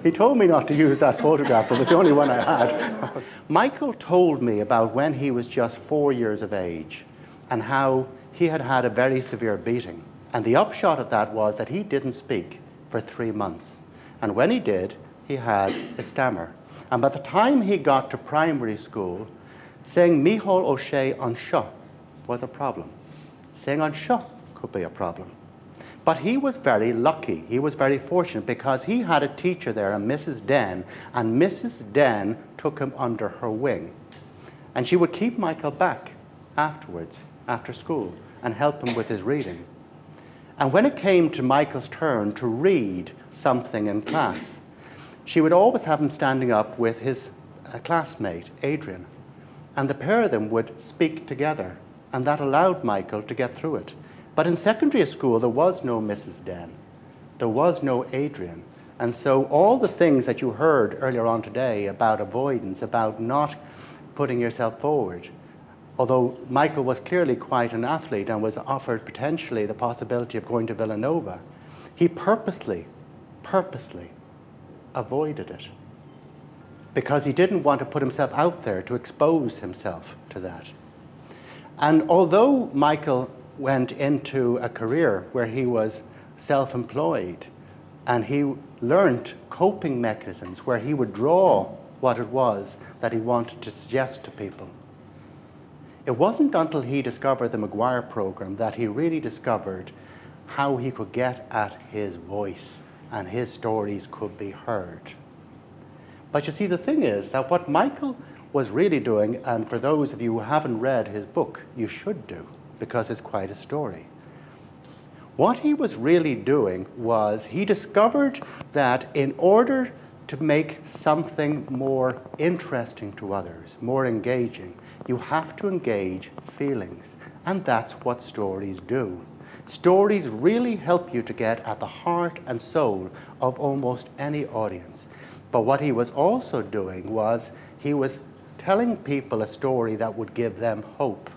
He told me not to use that photograph, but it was the only one I had. Michael told me about when he was just 4 years of age and how he had had a very severe beating. And the upshot of that was that he didn't speak for 3 months. And when he did, he had a stammer. And by the time he got to primary school, saying Mícheál O'Shea an seo was a problem. Saying an seo could be a problem. But he was very lucky. He was very fortunate because he had a teacher there, a Mrs. Den, and Mrs. Den took him under her wing. And she would keep Michael back afterwards, after school, and help him with his reading. And when it came to Michael's turn to read something in class, she would always have him standing up with his classmate, Adrian. And the pair of them would speak together, and that allowed Michael to get through it. But in secondary school, there was no Mrs. Den. There was no Adrian. And so all the things that you heard earlier on today about avoidance, about not putting yourself forward, although Michael was clearly quite an athlete and was offered potentially the possibility of going to Villanova, he purposely avoided it because he didn't want to put himself out there to expose himself to that. And although Michael went into a career where he was self-employed and he learned coping mechanisms where he would draw what it was that he wanted to suggest to people, it wasn't until he discovered the Maguire program that he really discovered how he could get at his voice and his stories could be heard. But you see, the thing is that what Michael was really doing, and for those of you who haven't read his book, you should do, because it's quite a story. What he was really doing was he discovered that in order to make something more interesting to others, more engaging, you have to engage feelings. And that's what stories do. Stories really help you to get at the heart and soul of almost any audience. But what he was also doing was he was telling people a story that would give them hope,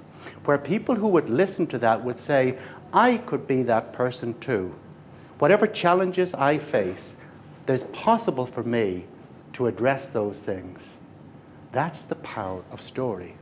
where people who would listen to that would say, I could be that person too. Whatever challenges I face, there's possible for me to address those things. That's the power of story.